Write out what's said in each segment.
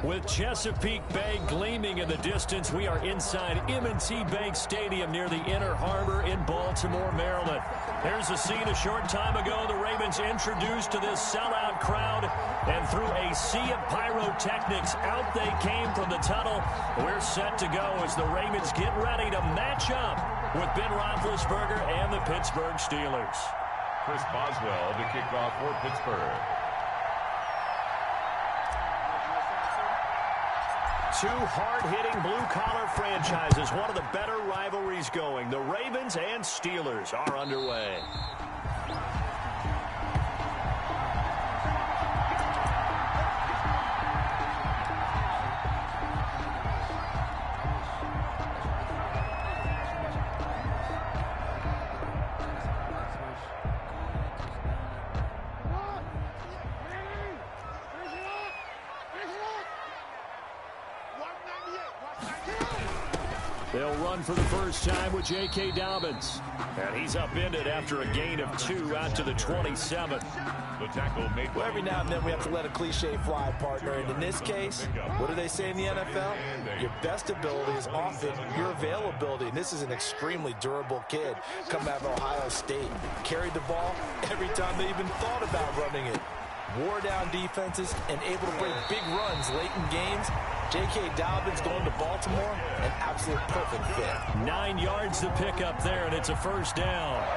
With Chesapeake Bay gleaming in the distance, we are inside M&T Bank Stadium near the Inner Harbor in Baltimore, Maryland. There's a scene a short time ago. The Ravens introduced to this sellout crowd, and through a sea of pyrotechnics, out they came from the tunnel. We're set to go as the Ravens get ready to match up with Ben Roethlisberger and the Pittsburgh Steelers. Chris Boswell to kick off for Pittsburgh. Two hard-hitting blue-collar franchises, one of the better rivalries going. The Ravens and Steelers are underway. They'll run for the first time with J.K. Dobbins. And he's upended after a gain of 2 out to the 27. The tackle made. Well, every now and then we have to let a cliche fly, partner. And in this case, what do they say in the NFL? Your best ability is often your availability. And this is an extremely durable kid coming out of Ohio State. Carried the ball every time they even thought about running it. Wore down defenses and able to break big runs late in games. J.K. Dobbins going to Baltimore, an absolute perfect fit. 9 yards to pick up there, and it's a first down.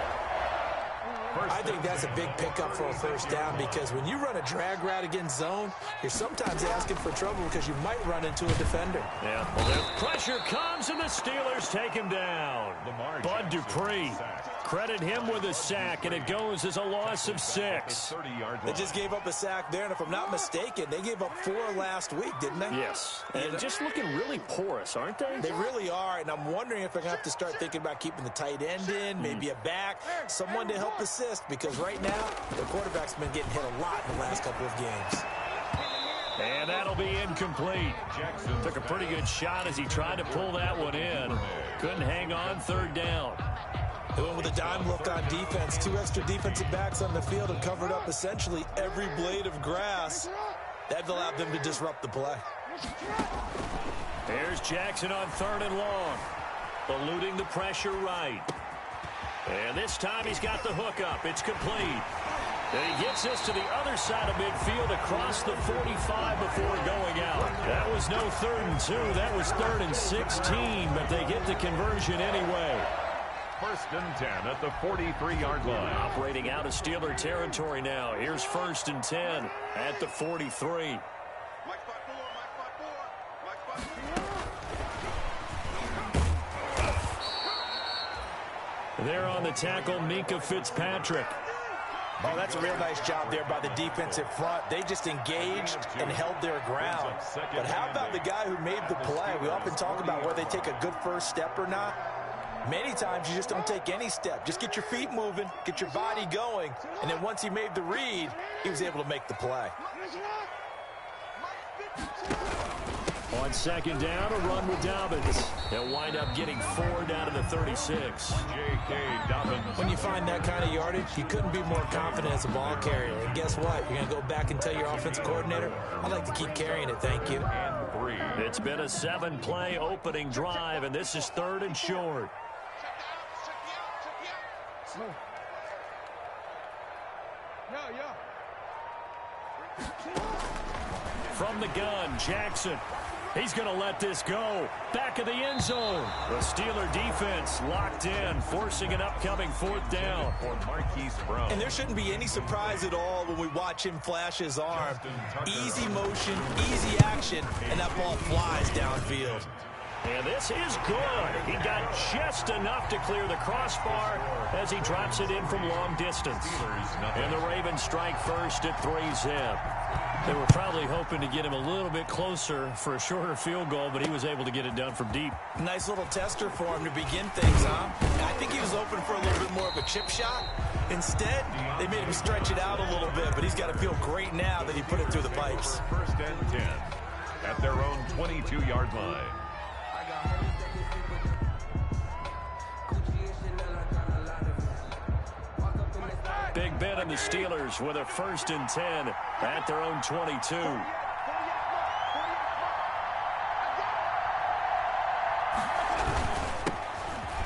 I think that's a big pickup for a first down because when you run a drag route against zone, you're sometimes asking for trouble because you might run into a defender. Yeah, well, the pressure comes, and the Steelers take him down. Bud Dupree. Credit him with a sack, and it goes as a loss of 6. They just gave up a sack there, and if I'm not mistaken, they gave up 4 last week, didn't they? Yes, and just looking really porous, aren't they? They really are, and I'm wondering if they're going to have to start thinking about keeping the tight end in, maybe a back, someone to help assist, because right now, the quarterback's been getting hit a lot in the last couple of games. And that'll be incomplete. Jackson took a pretty good shot as he tried to pull that one in. Couldn't hang on, third down. They went with a dime look on defense. 2 extra defensive backs on the field and covered up essentially every blade of grass. That allowed them to disrupt the play. There's Jackson on 3rd and long. Eluding the pressure right. And this time he's got the hook up. It's complete. And he gets this to the other side of midfield across the 45 before going out. That was no 3rd and 2. That was 3rd and 16, but they get the conversion anyway. 1st and 10 at the 43-yard line. Operating out of Steeler territory now. Here's 1st and 10 at the 43. There on the tackle, Minka Fitzpatrick. Oh, that's a real nice job there by the defensive front. They just engaged and held their ground. But how about the guy who made the play? We often talk about whether they take a good first step or not. Many times you just don't take any step. Just get your feet moving, get your body going, and then once he made the read, he was able to make the play. On 2nd down, a run with Dobbins. They'll wind up getting 4 down to the 36. J.K. Dobbins. When you find that kind of yardage, you couldn't be more confident as a ball carrier. And guess what? You're going to go back and tell your offensive coordinator, I'd like to keep carrying it, thank you. And 3. It's been a 7-play opening drive, and this is 3rd and short. From the gun, Jackson. He's going to let this go. Back of the end zone. The Steeler defense locked in, forcing an upcoming 4th down. For Marquise Brown. And there shouldn't be any surprise at all when we watch him flash his arm. Easy motion, easy action, and that ball flies downfield. And this is good. He got just enough to clear the crossbar as he drops it in from long distance. And the Ravens strike first at 3-zip. They were probably hoping to get him a little bit closer for a shorter field goal, but he was able to get it done from deep. Nice little tester for him to begin things, huh? I think he was open for a little bit more of a chip shot. Instead, they made him stretch it out a little bit, but he's got to feel great now that he put it through the pipes. 1st and 10 at their own 22-yard line. Big Ben and the Steelers with a 1st and 10 at their own 22.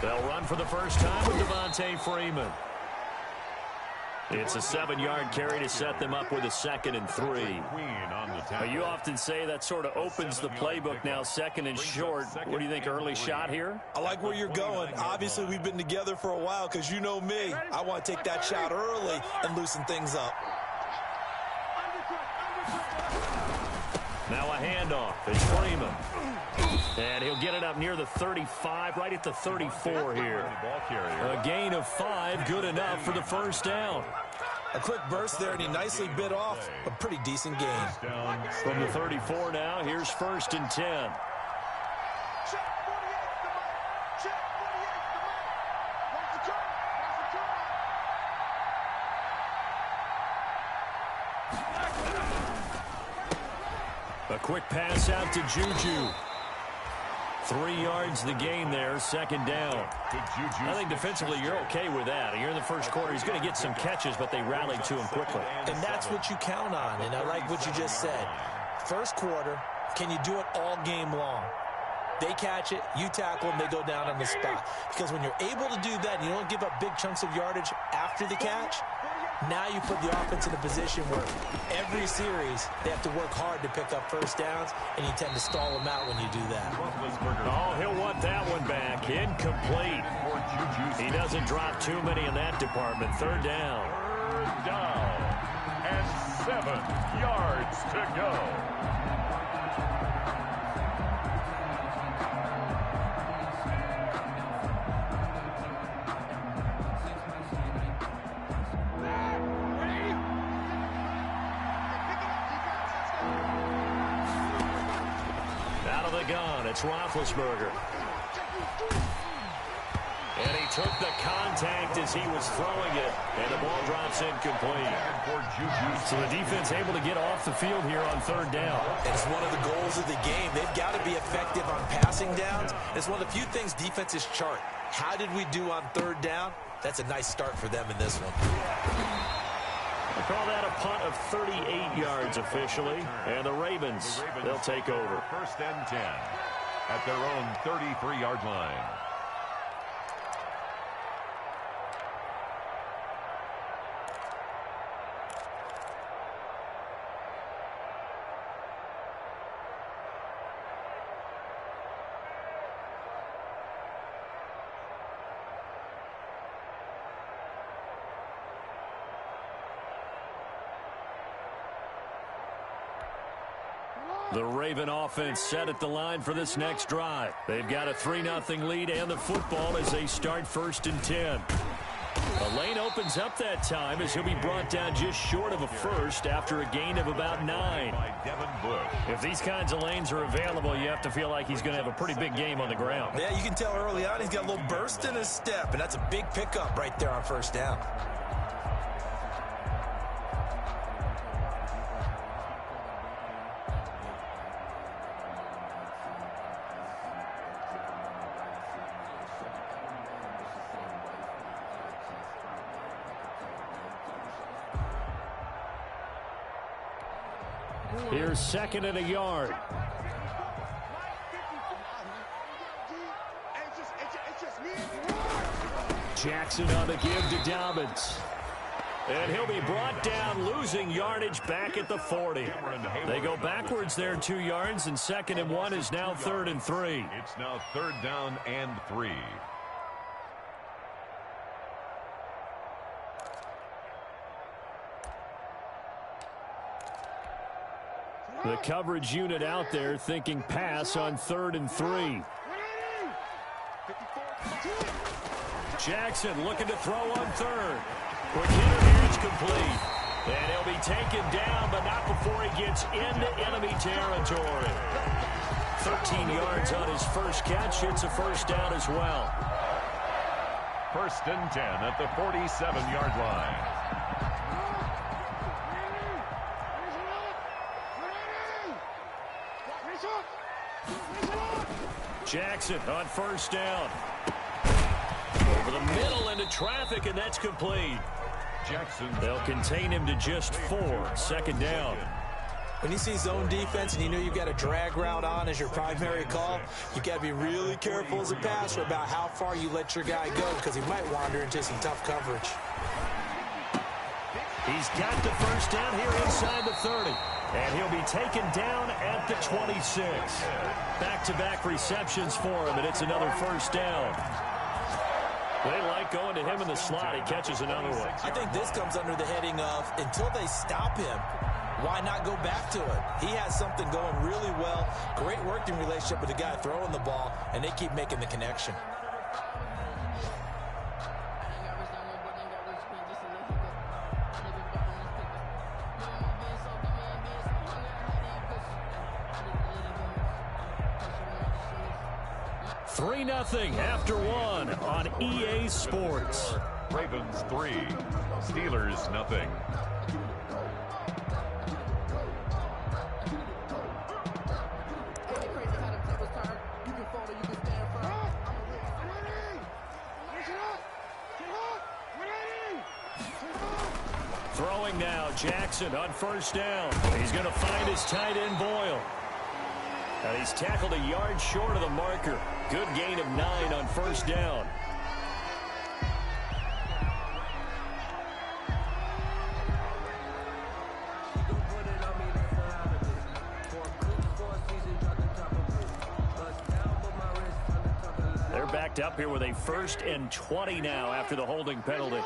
They'll run for the first time with Devontae Freeman. It's a 7-yard carry to set them up with a 2nd and 3. You often say that sort of opens the playbook now, 2nd and short. What do you think, early shot here? I like where you're going. Obviously, we've been together for a while because you know me. I want to take that shot early and loosen things up. Now a handoff. It's Freeman. And he'll get it up near the 35, right at the 34 here. A gain of 5, good enough for the first down. A quick burst there, and he nicely bit off a pretty decent gain. From the 34 now, here's 1st and 10. A quick pass out to Juju. 3 yards the gain there, 2nd down. I think defensively you're okay with that. You're in the first quarter. He's going to get some catches, but they rallied to him quickly. And that's what you count on, and I like what you just said. First quarter, can you do it all game long? They catch it, you tackle them, they go down on the spot. Because when you're able to do that and you don't give up big chunks of yardage after the catch, now you put the offense in a position where every series they have to work hard to pick up first downs, and you tend to stall them out when you do that. Oh, he'll want that one back. Incomplete. He doesn't drop too many in that department. 3rd down. 3rd down and 7 yards to go. It's Roethlisberger. And he took the contact as he was throwing it, and the ball drops incomplete. So the defense able to get off the field here on 3rd down. It's one of the goals of the game. They've got to be effective on passing downs. It's one of the few things defenses chart. How did we do on 3rd down? That's a nice start for them in this one. They call that a punt of 38 yards officially, and the Ravens, they'll take over. 1st and 10 at their own 33-yard line. The Raven offense set at the line for this next drive. They've got a 3-0 lead and the football as they start 1st and 10. The lane opens up that time as he'll be brought down just short of a first after a gain of about 9. If these kinds of lanes are available, you have to feel like he's going to have a pretty big game on the ground. Yeah, you can tell early on he's got a little burst in his step, and that's a big pickup right there on 1st down. Here's 2nd and a yard. Jackson on the give to Dobbins. And he'll be brought down, losing yardage back at the 40. They go backwards there 2 yards, and 2nd and 1 is now 3rd and 3. It's now 3rd down and 3. The coverage unit out there thinking pass on 3rd and 3. Jackson looking to throw on 3rd. Quick hitter here, it's complete. And he'll be taken down, but not before he gets into enemy territory. 13 yards on his first catch. It's a 1st down as well. 1st and 10 at the 47-yard line. Jackson on 1st down. Over the middle into traffic, and that's complete. Jackson. They'll contain him to just 4. 2nd down. When you see zone defense and you know you've got a drag route on as your primary call, you got to be really careful as a passer about how far you let your guy go because he might wander into some tough coverage. He's got the first down here inside the 30. And he'll be taken down at the 26. Back-to-back receptions for him, and it's another first down. They like going to him in the slot. He catches another one. I think this comes under the heading of until they stop him, why not go back to it? He has something going really well. Great working relationship with the guy throwing the ball, and they keep making the connection. Three 3-0 after one on EA Sports. Ravens 3, Steelers 0. Throwing now, Jackson on first down. He's going to find his tight end, Boyle. And he's tackled a yard short of the marker. Good gain of 9 on first down. They're backed up here with a 1st and 20 now after the holding penalty.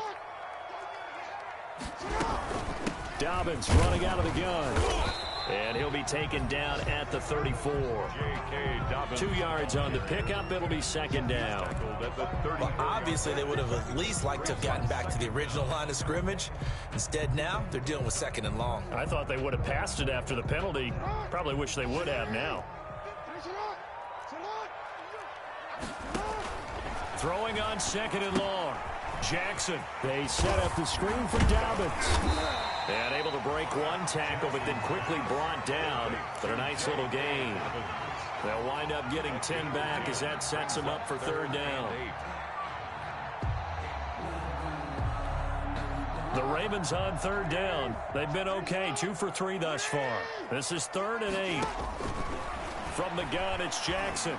Dobbins running out of the gun. And he'll be taken down at the 34. 2 yards on the pickup. It'll be 2nd down. Well, obviously, they would have at least liked to have gotten back to the original line of scrimmage. Instead, now they're dealing with 2nd and long. I thought they would have passed it after the penalty. Probably wish they would have now. Throwing on 2nd and long. Jackson. They set up the screen for Dobbins. And able to break one tackle, but then quickly brought down. But a nice little gain. They'll wind up getting 10 back as that sets them up for 3rd down. The Ravens on 3rd down. They've been okay, 2 for 3 thus far. This is 3rd and 8. From the gun, it's Jackson.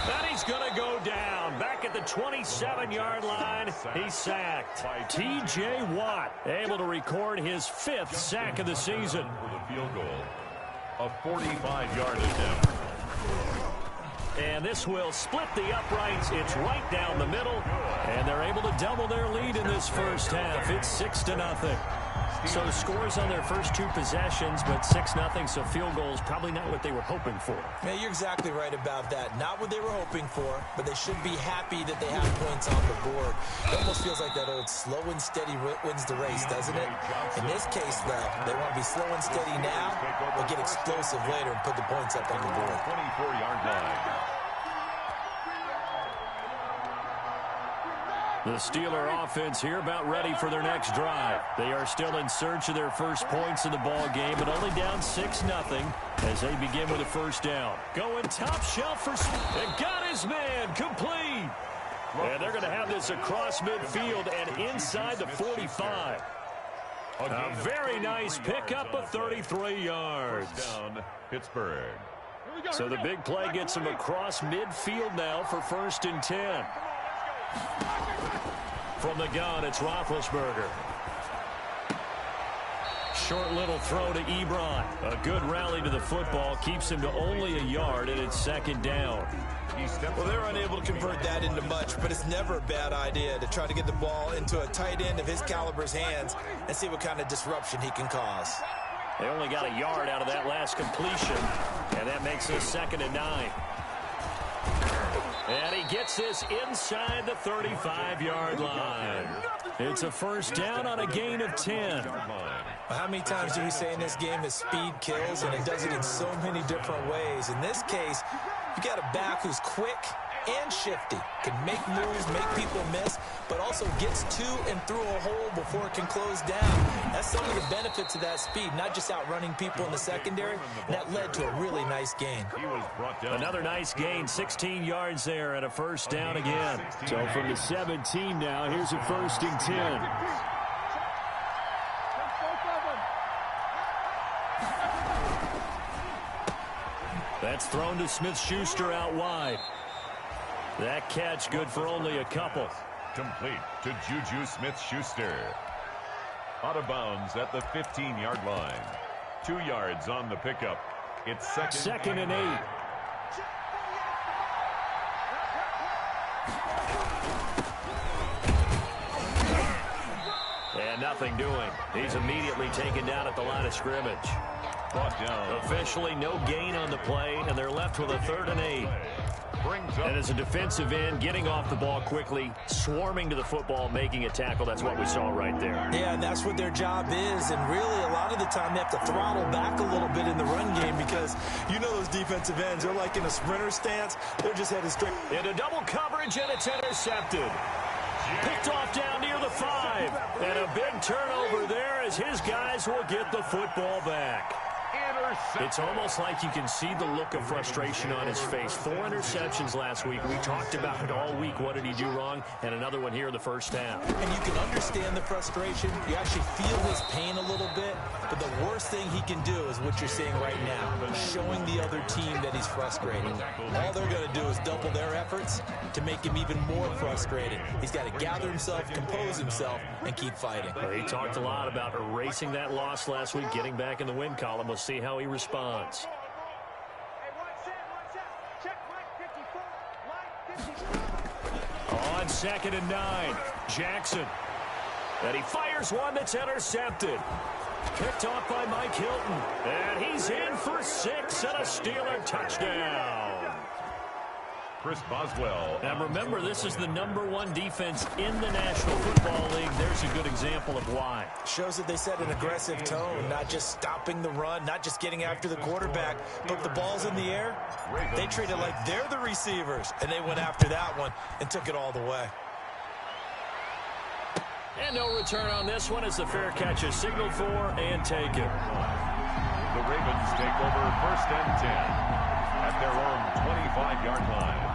And he's going to go down. Back at the 27-yard line, he's sacked. T.J. Watt able to record his 5th sack of the season. For the field goal, a 45-yard attempt. And this will split the uprights. It's right down the middle. And they're able to double their lead in this first half. It's 6-0. So scores on their first 2 possessions, but 6-0, so field goal is probably not what they were hoping for. Yeah, you're exactly right about that. Not what they were hoping for, but they should be happy that they have points on the board. It almost feels like that old slow and steady wins the race, doesn't it? In this case, though, they want to be slow and steady now, but get explosive later and put the points up on the board. 24-yard line. The Steeler offense here about ready for their next drive. They are still in search of their first points in the ball game, but only down 6-0 as they begin with a 1st down. Going top shelf for and got his man complete. And they're going to have this across midfield and inside the 45. A very nice pickup of 33 yards. Down, Pittsburgh. So the big play gets them across midfield now for 1st and 10. From the gun, it's Roethlisberger. Short little throw to Ebron. A good rally to the football. Keeps him to only a yard, and it's 2nd down. Well, they're unable to convert that into much, but it's never a bad idea to try to get the ball into a tight end of his caliber's hands and see what kind of disruption he can cause. They only got a yard out of that last completion, and that makes this 2nd and 9. And he gets this inside the 35-yard line. It's a 1st down on a gain of 10. How many times do we say in this game that speed kills, and it does it in so many different ways? In this case, you got a back who's quick and shifty, can make moves, make people miss, but also gets to and through a hole before it can close down. That's some of the benefits of that speed, not just outrunning people in the secondary. That led to a really nice gain. Another nice gain, 16 yards there and a 1st down again. So from the 17 now, here's a 1st and 10. That's thrown to Smith-Schuster out wide. That catch good for only a couple. Complete to Juju Smith-Schuster. Out of bounds at the 15-yard line. 2 yards on the pickup. It's second and 8. And nothing doing. He's immediately taken down at the line of scrimmage. Brought down. Officially no gain on the play, and they're left with a 3rd and 8. And as a defensive end, getting off the ball quickly, swarming to the football, making a tackle, that's what we saw right there. Yeah, and that's what their job is. And really, a lot of the time, they have to throttle back a little bit in the run game because you know those defensive ends, they're like in a sprinter stance. They're just headed straight. Into double coverage, and it's intercepted. Picked off down near the 5. And a big turnover there as his guys will get the football back. It's almost like you can see the look of frustration on his face. 4 interceptions last week. We talked about it all week. What did he do wrong? And another one here in the first half. And you can understand the frustration. You actually feel his pain a little bit. But the worst thing he can do is what you're seeing right now. Showing the other team that he's frustrated. All they're going to do is double their efforts to make him even more frustrated. He's got to gather himself, compose himself, and keep fighting. He talked a lot about erasing that loss last week, getting back in the win column. We'll see how he responds. On 2nd and 9, Jackson. And he fires one that's intercepted. Picked off by Mike Hilton. And he's in for 6 and a Steeler touchdown. Chris Boswell. And remember, this is the #1 defense in the National Football League. There's a good example of why. Shows that they set an aggressive tone, not just stopping the run, not just getting after the quarterback, but the ball's in the air. They treat it like they're the receivers, and they went after that one and took it all the way. And no return on this one as the fair catch is signaled for and taken. The Ravens take over 1st and 10 at their own 25-yard line.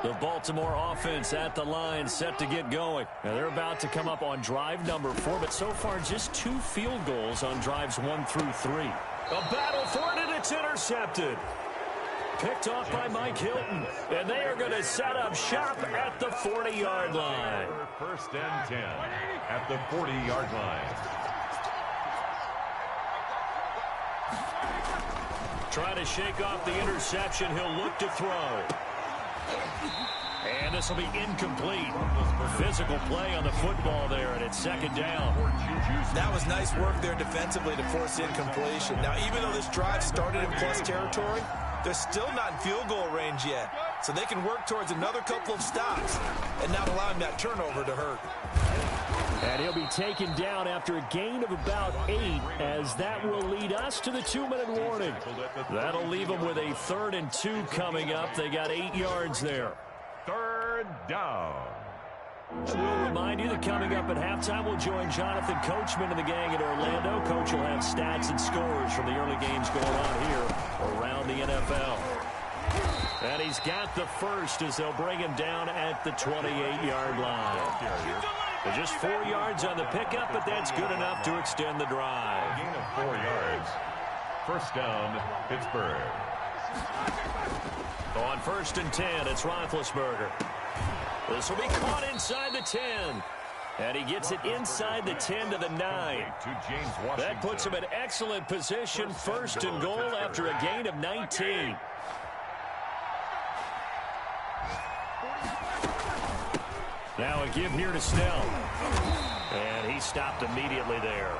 The Baltimore offense at the line, set to get going. Now they're about to come up on drive number 4, but so far just 2 field goals on drives 1 through 3. A battle for it, and it's intercepted. Picked off by Mike Hilton, and they are going to set up shop at the 40-yard line. 1st and 10 at the 40-yard line. Trying to shake off the interception. He'll look to throw. And this will be incomplete. Physical play on the football there, and it's 2nd down. That was nice work there defensively to force incompletion. Now, even though this drive started in plus territory, they're still not in field goal range yet. So they can work towards another couple of stops and not allowing that turnover to hurt. And he'll be taken down after a gain of about 8, as that will lead us to the 2-minute warning. That'll leave them with a 3rd and 2 coming up. They got 8 yards there. 3rd down. We'll remind you that coming up at halftime, we'll join Jonathan Coachman and the gang in Orlando. Coach will have stats and scores from the early games going on here around the NFL. And he's got the first as they'll bring him down at the 28-yard line. They're just 4 yards on the pickup, but that's good enough to extend the drive. Gain of 4 yards. 1st down, Pittsburgh. On 1st and 10, it's Roethlisberger. This will be caught inside the 10. And he gets it inside the 10 to the 9. That puts him in excellent position. 1st and goal after a gain of 19. Now a give here to Snell. And he stopped immediately there.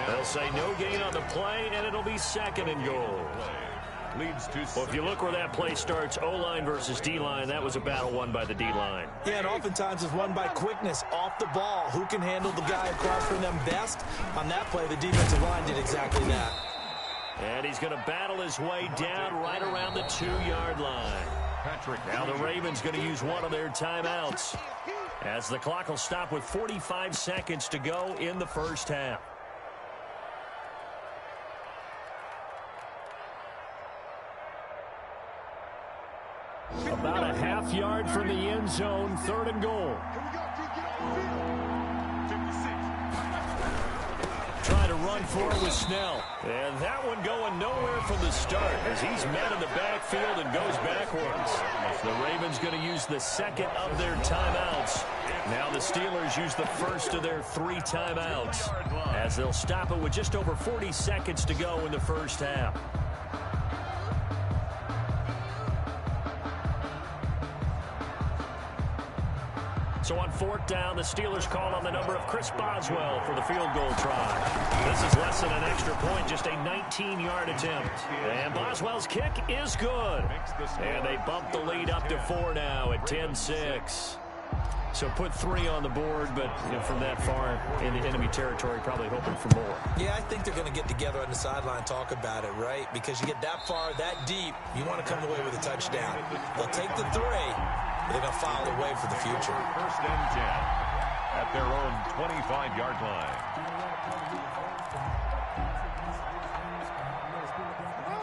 They'll say no gain on the play, and it'll be 2nd and goal. Well, if you look where that play starts, O-line versus D-line, that was a battle won by the D-line. Yeah, and oftentimes it's won by quickness off the ball. Who can handle the guy across from them best? On that play, the defensive line did exactly that. And he's going to battle his way down right around the 2-yard line. Now the Ravens going to use one of their timeouts, as the clock will stop with 45 seconds to go in the first half. About a half yard from the end zone, 3rd and goal. Try to run for it with Snell. And that one going nowhere from the start as he's met in the backfield and goes backwards. The Ravens going to use the second of their timeouts. Now the Steelers use the first of their 3 timeouts as they'll stop it with just over 40 seconds to go in the first half. So on 4th down, the Steelers call on the number of Chris Boswell for the field goal try. This is less than an extra point, just a 19-yard attempt. And Boswell's kick is good. And they bump the lead up to 4 now at 10-6. So put 3 on the board, but from that far in the enemy territory, probably hoping for more. Yeah, I think they're going to get together on the sideline and talk about it, right? Because you get that far, that deep, you want to come away with a touchdown. They'll take the 3. They're going to file away for the future. 1st and 10 at their own 25-yard line.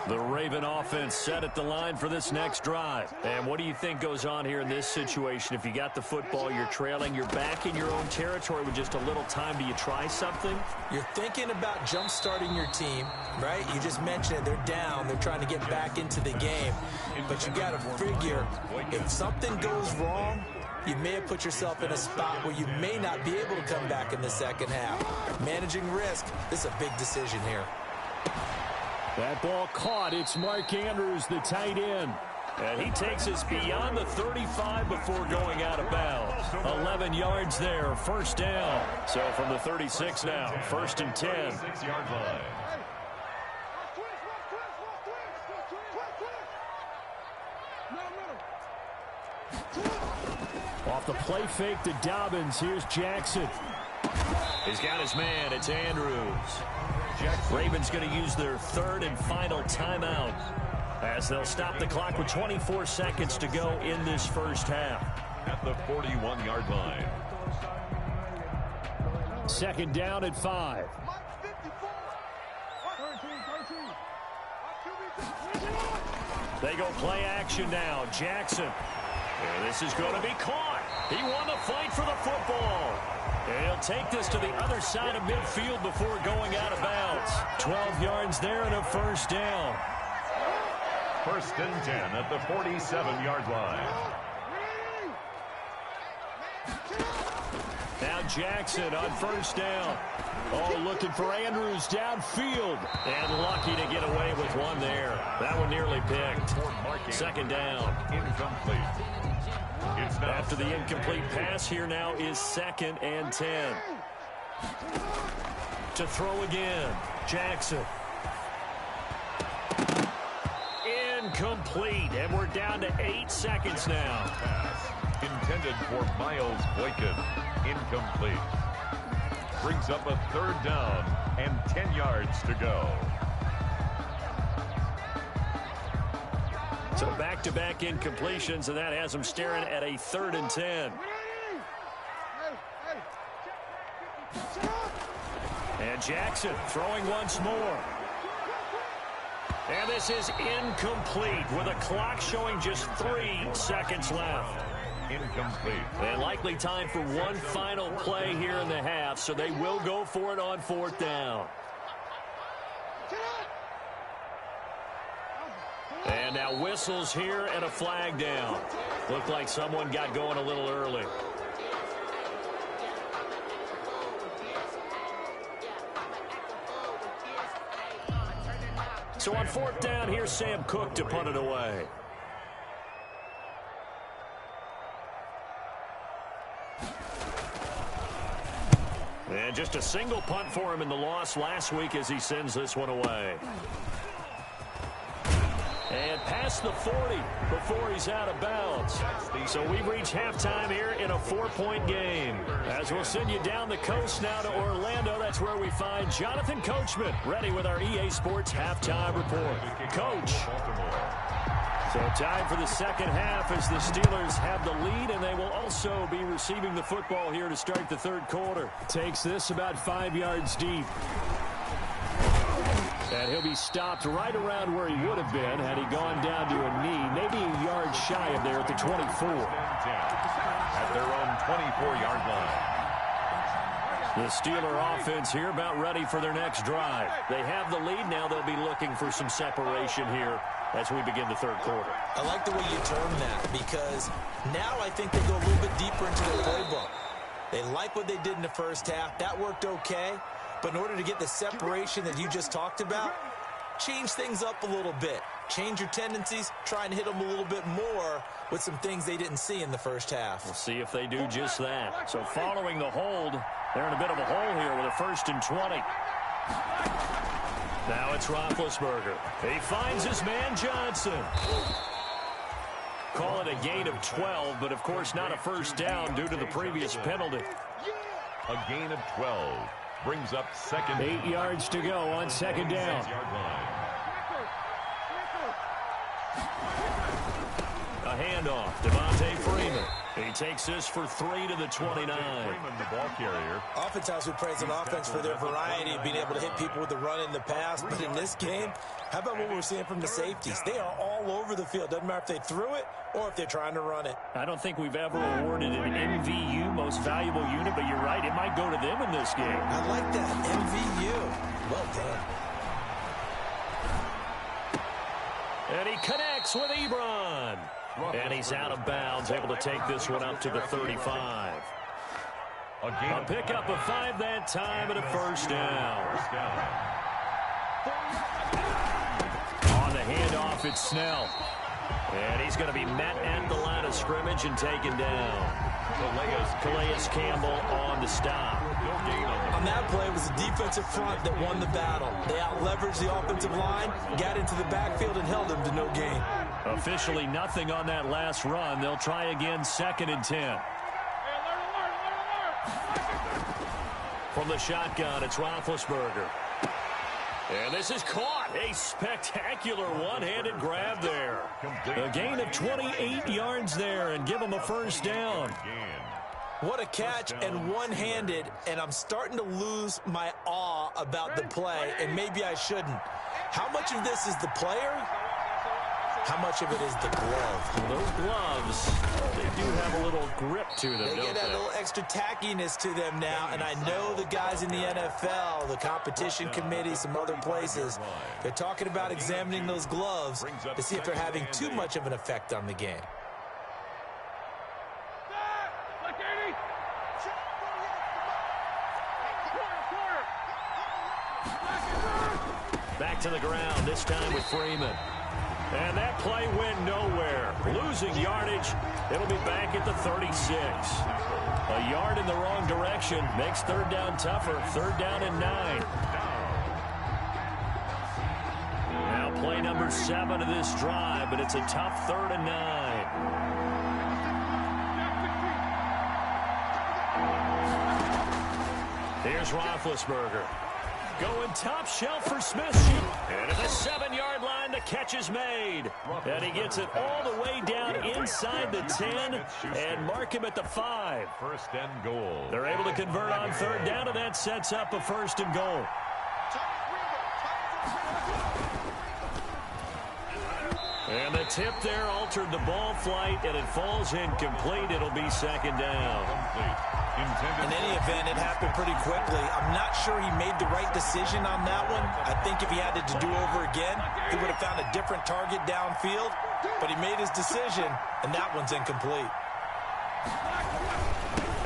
The Raven offense set at the line for this next drive. And what do you think goes on here in this situation? If you got the football, you're trailing, you're back in your own territory with just a little time. Do you try something? You're thinking about jump-starting your team, right? You just mentioned it. They're down. They're trying to get back into the game. But you got to figure, if something goes wrong, you may have put yourself in a spot where you may not be able to come back in the second half. Managing risk, this is a big decision here. That ball caught. It's Mark Andrews, the tight end. And he takes us beyond the 35 before going out of bounds. 11 yards there, 1st down. So from the 36 now, 1st and 10. 6-yard line. Off the play fake to Dobbins. Here's Jackson. He's got his man. It's Andrews. Ravens going to use their 3rd and final timeout as they'll stop the clock with 24 seconds to go in this first half. At the 41-yard line. 2nd down at 5. They go play action now. Jackson. And this is going to be caught. He won the fight for the football. And he'll take this to the other side of midfield before going out of bounds. 12 yards there and a 1st down. 1st and 10 at the 47-yard line. Now Jackson on 1st down. Oh, looking for Andrews downfield. And lucky to get away with one there. That one nearly picked. 2nd down. Incomplete. After the incomplete pass, here now is 2nd and 10. To throw again, Jackson. Incomplete, and we're down to 8 seconds now. Pass intended for Miles Boykin. Incomplete. Brings up a 3rd down and 10 yards to go. So back-to-back incompletions, and that has them staring at a 3rd and 10. And Jackson throwing once more. And this is incomplete with a clock showing just 3 seconds left. Incomplete. And likely time for one final play here in the half, so they will go for it on 4th down. And now whistles here and a flag down. Looked like someone got going a little early. So on 4th down, here's Sam Cook to punt it away. And just a single punt for him in the loss last week as he sends this one away. And past the 40 before he's out of bounds. So we've reached halftime here in a 4-point game. As we'll send you down the coast now to Orlando, that's where we find Jonathan Coachman ready with our EA Sports halftime report. Coach. So time for the second half as the Steelers have the lead, and they will also be receiving the football here to start the 3rd quarter. Takes this about 5 yards deep. And he'll be stopped right around where he would have been had he gone down to a knee, maybe a yard shy of there at the 24. At their own 24-yard line. The Steeler offense here about ready for their next drive. They have the lead. Now they'll be looking for some separation here as we begin the third quarter. I like the way you term that because now I think they go a little bit deeper into their playbook. They like what they did in the first half. That worked okay. But in order to get the separation that you just talked about, change things up a little bit. Change your tendencies. Try and hit them a little bit more with some things they didn't see in the first half. We'll see if they do just that. So following the hold, they're in a bit of a hole here with a 1st and 20. Now it's Roethlisberger. He finds his man Johnson. Call it a gain of 12, but of course not a first down due to the previous penalty. A gain of 12 brings up second. 8 yards to go on second down. A handoff, Devontae Freeman. He takes this for 3 to the 29. Freeman, the ball carrier. Oftentimes we praise an offense for their variety of being able to hit people with the run in the pass. But in this game, how about what we're seeing from the safeties? They are all over the field. Doesn't matter if they threw it or if they're trying to run it. I don't think we've ever awarded an MVU, most valuable unit, but you're right. It might go to them in this game. I like that. MVU. Well done. And he connects with Ebron. And he's out of bounds, able to take this one up to the 35. A pickup of 5 that time and a first down. On the handoff, it's Snell. And he's going to be met at the line of scrimmage and taken down. Calais Campbell on the stop. On that play, it was the defensive front that won the battle. They out-leveraged the offensive line, got into the backfield, and held them to no gain. Officially nothing on that last run. They'll try again, 2nd and 10. From the shotgun, it's Roethlisberger. And this is caught. A spectacular one-handed grab there. A gain of 28 yards there and give him a first down. What a catch and one-handed, and I'm starting to lose my awe about the play, and maybe I shouldn't. How much of this is the player? How much of it is the glove? Well, those gloves, they do have a little grip to them, They get a little extra tackiness to them now, and I know the guys in the NFL, the competition committee, some other places, they're talking about examining those gloves to see if they're having too much of an effect on the game. Back to the ground, this time with Freeman. And that play went nowhere. Losing yardage. It'll be back at the 36. A yard in the wrong direction makes third down tougher. 3rd down and 9. Now play number 7 of this drive, but it's a tough 3rd and 9. Here's Roethlisberger. Going top shelf for Smith. And at the 7-yard line, the catch is made. And he gets it all the way down inside the 10 and mark him at the 5. 1st and goal. They're able to convert on 3rd down, and that sets up a 1st and goal. And the tip there altered the ball flight, and it falls incomplete. It'll be 2nd down. In any event, it happened pretty quickly. I'm not sure he made the right decision on that one. I think if he had it to do over again, he would have found a different target downfield. But he made his decision, and that one's incomplete.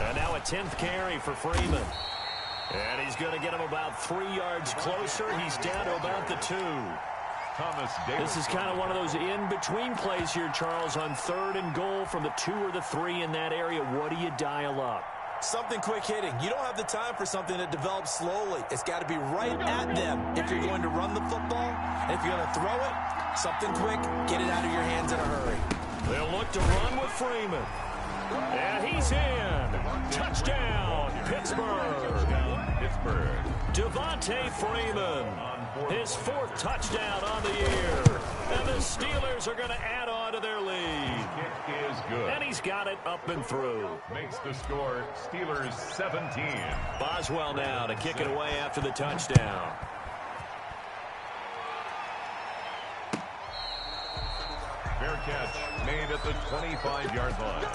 And now a 10th carry for Freeman. And he's going to get him about 3 yards closer. He's down to about the 2. This is kind of one of those in-between plays here, Charles, on 3rd and goal from the 2 or the 3 in that area. What do you dial up? Something quick hitting. You don't have the time for something that develops slowly. It's got to be right at them if you're going to run the football. And if you're going to throw it, something quick, get it out of your hands in a hurry. They'll look to run with Freeman. And he's in. Touchdown, Pittsburgh. Devontae Freeman. His 4th touchdown on the year. And the Steelers are going to add on to their lead. Kick is good. And he's got it up and through. Makes the score Steelers 17. Boswell now to kick it away after the touchdown. Fair catch made at the 25-yard line.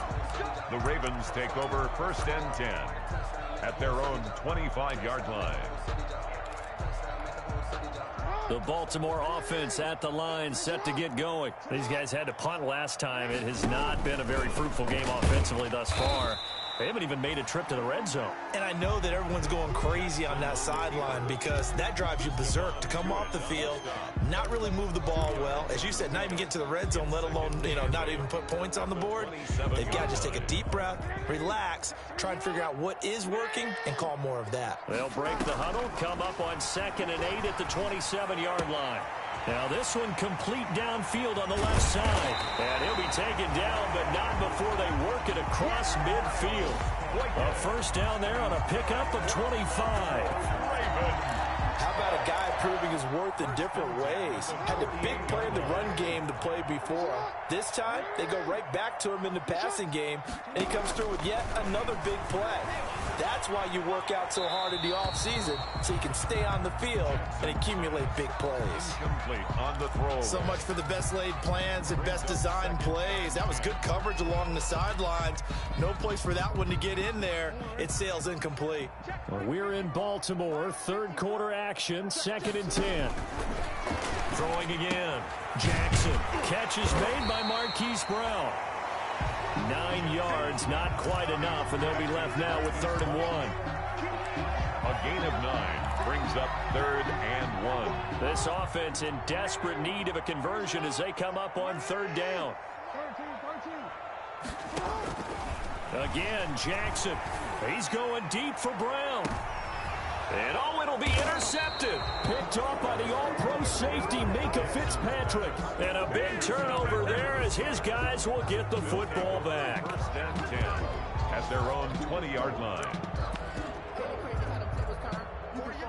The Ravens take over 1st and 10. at their own 25-yard line. The Baltimore offense at the line, set to get going. These guys had to punt last time. It has not been a very fruitful game offensively thus far. They haven't even made a trip to the red zone. And I know that everyone's going crazy on that sideline because that drives you berserk to come off the field, not really move the ball well. As you said, not even get to the red zone, let alone, not even put points on the board. They've got to just take a deep breath, relax, try and figure out what is working, and call more of that. They'll break the huddle, come up on 2nd and 8 at the 27-yard line. Now this one complete downfield on the left side. And he'll be taken down, but not before they work it across midfield. A first down there on a pickup of 25. How about a guy proving his worth in different ways? Had the big play in the run game to play before. This time, they go right back to him in the passing game, and he comes through with yet another big play. That's why you work out so hard in the offseason, so you can stay on the field and accumulate big plays. Complete on the throw. So much for the best laid plans and best designed plays. That was good coverage along the sidelines. No place for that one to get in there. It sails incomplete. Well, we're in Baltimore, third quarter action, 2nd and 10. Throwing again. Jackson. Catch is made by Marquise Brown. 9 yards, not quite enough, and they'll be left now with 3rd and 1. A gain of 9 brings up 3rd and 1. This offense in desperate need of a conversion as they come up on 3rd down. Again, Jackson. He's going deep for Brown. And it'll be intercepted. Picked off by the all-pro safety, Micah Fitzpatrick. And a big turnover there as his guys will get the football back. 1st and 10 at their own 20-yard line.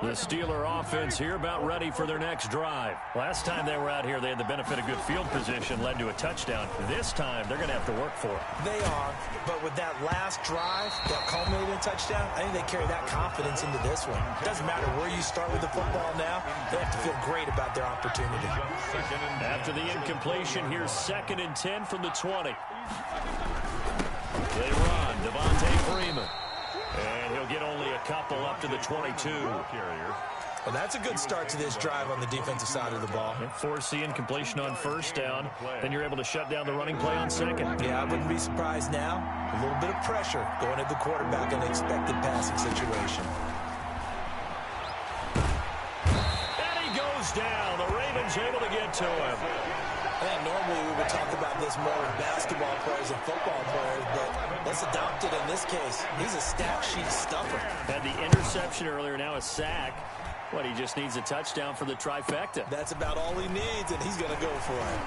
The Steeler offense here about ready for their next drive. Last time they were out here, they had the benefit of good field position, led to a touchdown. This time, they're going to have to work for it. They are, but with that last drive, that culminating touchdown, I think they carry that confidence into this one. It doesn't matter where you start with the football now, they have to feel great about their opportunity. After the incompletion, here's 2nd and 10 from the 20. They run, Devontae Freeman. And he'll get only a couple up to the 22. Well, that's a good start to this drive on the defensive side of the ball. Force the incompletion on 1st down. Then you're able to shut down the running play on 2nd. Yeah, I wouldn't be surprised now. A little bit of pressure going at the quarterback in an expected passing situation. And he goes down. The Ravens able to get to him. I think normally we would talk about this more with basketball players and football players, but let's adopt it in this case. He's a stat sheet stuffer. Had the interception earlier, now a sack. What, he just needs a touchdown for the trifecta. That's about all he needs, and he's going to go for it.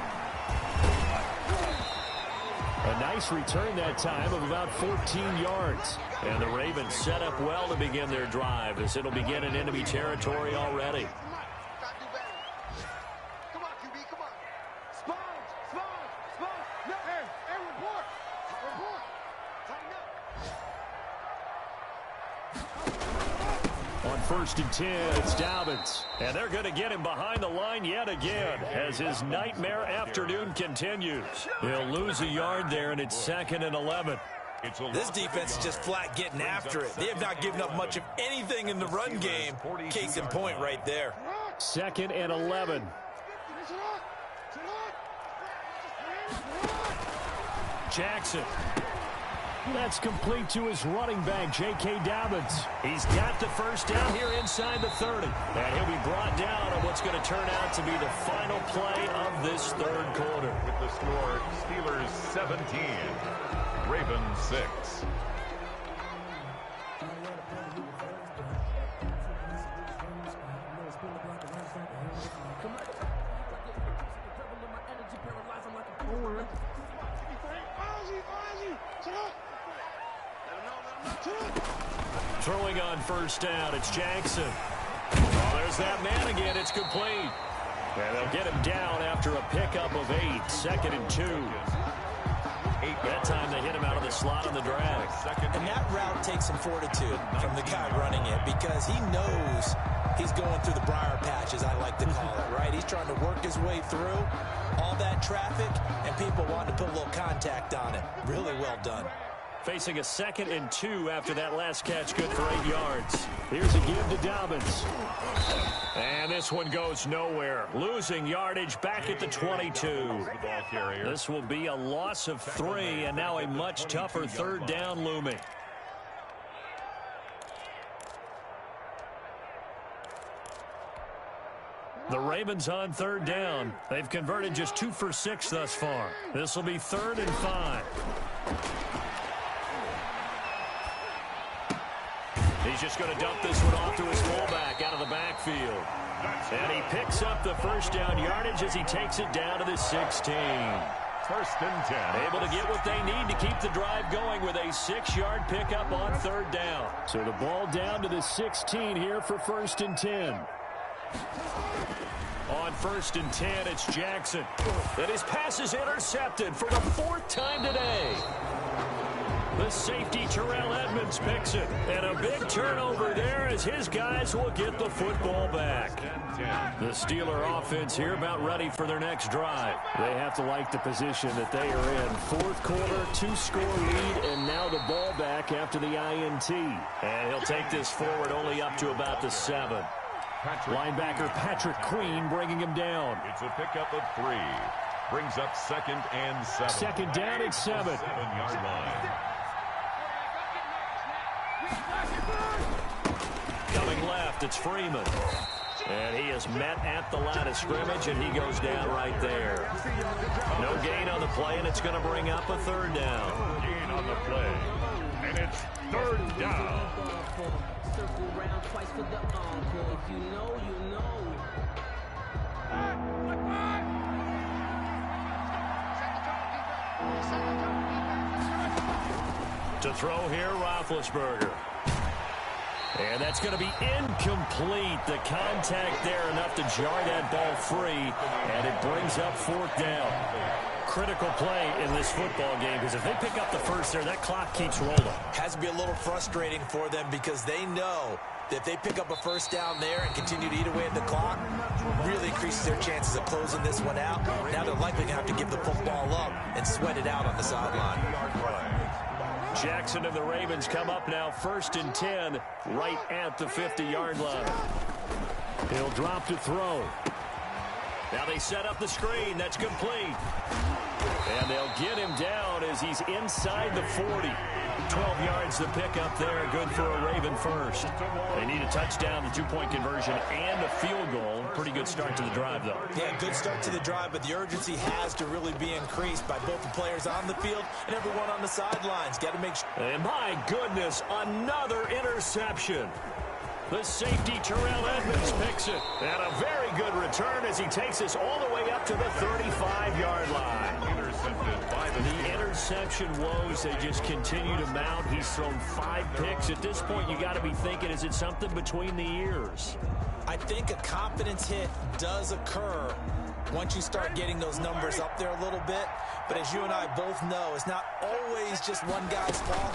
A nice return that time of about 14 yards. And the Ravens set up well to begin their drive as it'll begin in enemy territory already. On 1st and 10, it's Dobbins. And they're going to get him behind the line yet again as his nightmare afternoon continues. He'll lose a yard there, and it's 2nd and 11. This defense is just flat getting after it. They have not given up much of anything in the run game. Case in point right there. 2nd and 11. Jackson. That's complete to his running back, J.K. Dobbins. He's got the first down here inside the 30. And he'll be brought down on what's going to turn out to be the final play of this 3rd quarter. With the score, Steelers 17, Ravens 6. Throwing on 1st down, it's Jackson. Oh, there's that man again. It's complete. And they'll get him down after a pickup of 8. 2nd and 2. That time they hit him out of the slot on the drag. And that route takes some fortitude from the guy running it because he knows he's going through the briar patch, as I like to call it, right? He's trying to work his way through all that traffic and people wanting to put a little contact on it. Really well done. Facing a 2nd and 2 after that last catch, good for 8 yards. Here's a give to Dobbins. And this one goes nowhere. Losing yardage back at the 22. This will be a loss of 3, and now a much tougher 3rd down looming. The Ravens on 3rd down. They've converted just 2 for 6 thus far. This will be 3rd and 5. He's just going to dump this one off to his fullback out of the backfield. And he picks up the 1st down yardage as he takes it down to the 16. 1st and 10. Able to get what they need to keep the drive going with a 6-yard pickup on 3rd down. So the ball down to the 16 here for 1st and 10. On 1st and 10, it's Jackson. And his pass is intercepted for the 4th time today. The safety, Terrell Edmonds, picks it. And a big turnover there as his guys will get the football back. The Steeler offense here about ready for their next drive. They have to like the position that they are in. 4th quarter, 2-score lead, and now the ball back after the INT. And he'll take this forward only up to about the 7. Linebacker Patrick Queen bringing him down. It's a pickup of 3. Brings up 2nd and 7. 2nd down at 7. 7-yard line. Coming left, it's Freeman. And he is met at the line of scrimmage, and he goes down right there. No gain on the play, and it's going to bring up a 3rd down. Gain on the play. And it's 3rd down. Circle round twice for the encore. If you know, you know. To throw here, Roethlisberger. And that's going to be incomplete. The contact there enough to jar that ball free, and it brings up 4th down. Critical play in this football game, because if they pick up the 1st there, that clock keeps rolling. Has to be a little frustrating for them because they know that if they pick up a 1st down there and continue to eat away at the clock, really increases their chances of closing this one out. Now they're likely going to have to give the football up and sweat it out on the sideline. Jackson and the Ravens come up now 1st and 10 right at the 50-yard line. He'll drop to throw. Now they set up the screen. That's complete. And they'll get him down as he's inside the 40. 12 yards to pick up there. Good for a Raven 1st. They need a touchdown, the 2-point conversion, and a field goal. Pretty good start to the drive, though. Yeah, good start to the drive, but the urgency has to really be increased by both the players on the field and everyone on the sidelines. Got to make sure. And my goodness, another interception. The safety, Terrell Edmonds, picks it. And a very good return as he takes us all the way up to the 35-yard line. Intercepted by the interception woes, they just continue to mount. He's thrown 5 picks. At this point, you got to be thinking, is it something between the ears? I think a confidence hit does occur once you start getting those numbers up there a little bit. But as you and I both know, it's not always just one guy's fault.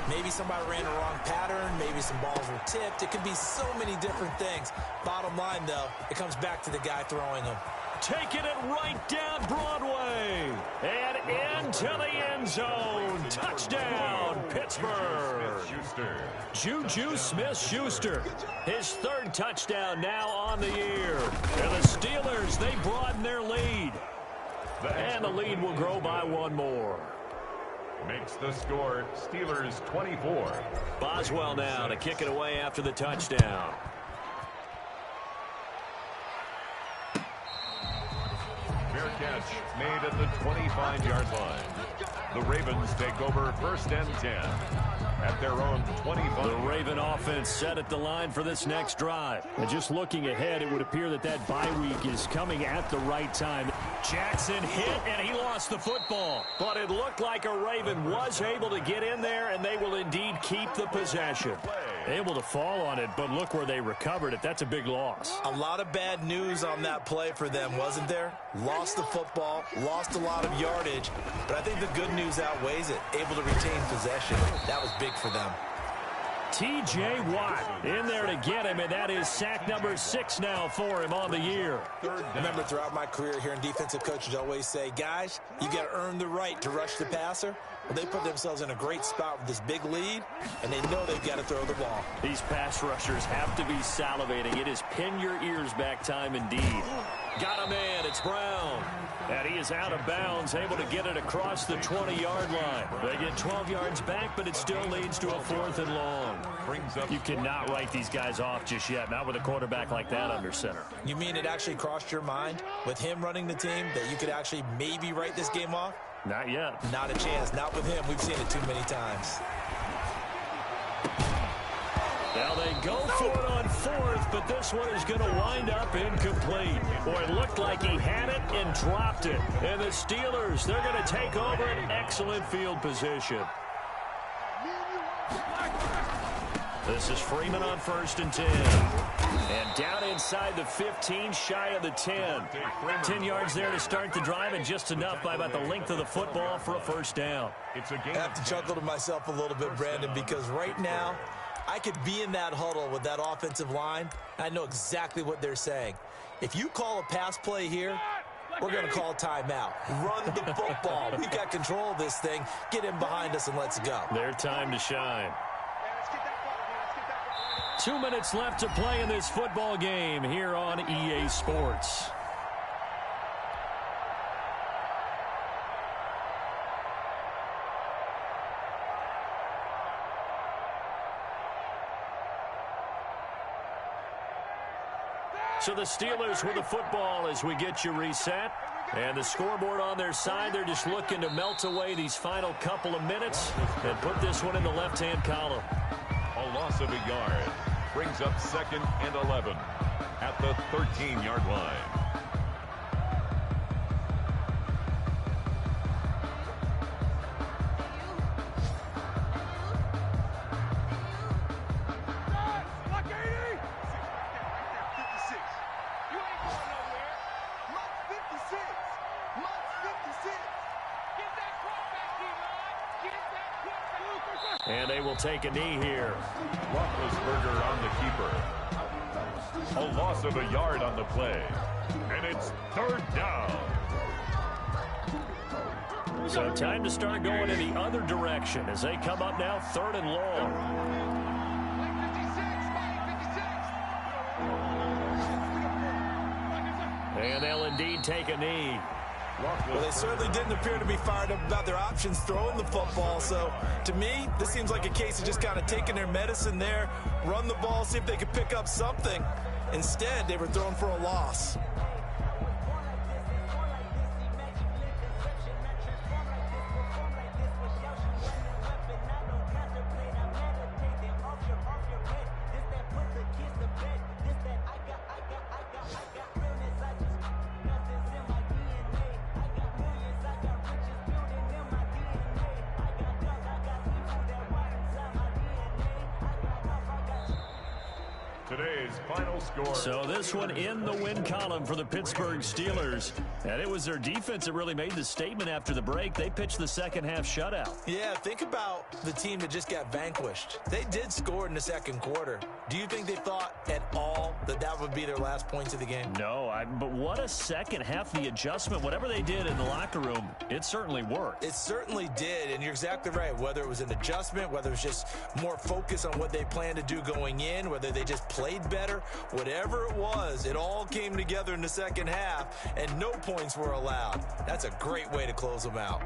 Maybe somebody ran a wrong pattern. Maybe some balls were tipped. It could be so many different things. Bottom line, though, it comes back to the guy throwing them. Taking it right down Broadway. And into the end zone. Touchdown, Pittsburgh. Juju Smith-Schuster. His 3rd touchdown now on the year. And the Steelers, they broaden their lead. And the lead will grow by 1 more. Makes the score Steelers 24. Boswell now to kick it away after the touchdown. Fair catch made at the 25-yard line. The Ravens take over 1st and 10 at their own 25. The Raven offense set at the line for this next drive. And just looking ahead, it would appear that that bye week is coming at the right time. Jackson hit, and he lost the football. But it looked like a Raven was able to get in there, and they will indeed keep the possession. Able to fall on it, but look where they recovered it. That's a big loss. A lot of bad news on that play for them, wasn't there? Lost the football, lost a lot of yardage, but I think the good news outweighs it. Able to retain possession. That was big for them. T.J. Watt in there to get him, and that is sack number 6 now for him on the year. I remember throughout my career hearing defensive coaches always say, guys, you got to earn the right to rush the passer. Well, they put themselves in a great spot with this big lead, and they know they've got to throw the ball. These pass rushers have to be salivating. It is pin your ears back time indeed. Got a man. It's Brown. And he is out of bounds, able to get it across the 20-yard line. They get 12 yards back, but it still leads to a 4th and long. You cannot write these guys off just yet, not with a quarterback like that under center. You mean it actually crossed your mind with him running the team that you could actually maybe write this game off? Not yet. Not a chance. Not with him. We've seen it too many times. Now they go for it on 4th, but this one is going to wind up incomplete. Boy, it looked like he had it and dropped it. And the Steelers, they're going to take over an excellent field position. This is Freeman on 1st and 10. And down inside the 15, shy of the 10. 10 yards there to start the drive, and just enough by about the length of the football for a 1st down. I have to chuckle to myself a little bit, Brandon, because right now, I could be in that huddle with that offensive line. I know exactly what they're saying. If you call a pass play here, we're going to call timeout. Run the football. We've got control of this thing. Get in behind us and let's go. Their time to shine. 2 minutes left to play in this football game here on EA Sports. So the Steelers with the football as we get you reset. And the scoreboard on their side, they're just looking to melt away these final couple of minutes and put this one in the left-hand column. A loss of a yard brings up 2nd and 11 at the 13-yard line. And they will take a knee here. Roethlisberger on the keeper. A loss of a yard on the play. And it's 3rd down. So time to start going in the other direction as they come up now 3rd and long. And they'll indeed take a knee. Well, they certainly didn't appear to be fired up about their options throwing the football. So, to me, this seems like a case of just kind of taking their medicine there, run the ball, see if they could pick up something. Instead, they were thrown for a loss. Today's final score. So this one in the win column for the Pittsburgh Steelers. And it was their defense that really made the statement after the break. They pitched the second half shutout. Yeah, think about the team that just got vanquished. They did score in the second quarter. Do you think they thought at all that that would be their last points of the game? No, but what a second half. The adjustment, whatever they did in the locker room, it certainly worked. It certainly did, and you're exactly right. Whether it was an adjustment, whether it was just more focus on what they planned to do going in, whether they just played better, whatever it was, it all came together in the second half, and no points were allowed. That's a great way to close them out.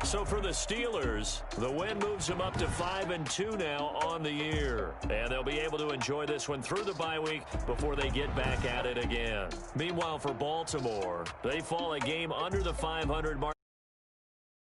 So for the Steelers, the win moves them up to 5-2 now on the year. And they'll be able to enjoy this one through the bye week before they get back at it again. Meanwhile, for Baltimore, they fall a game under the 500 mark.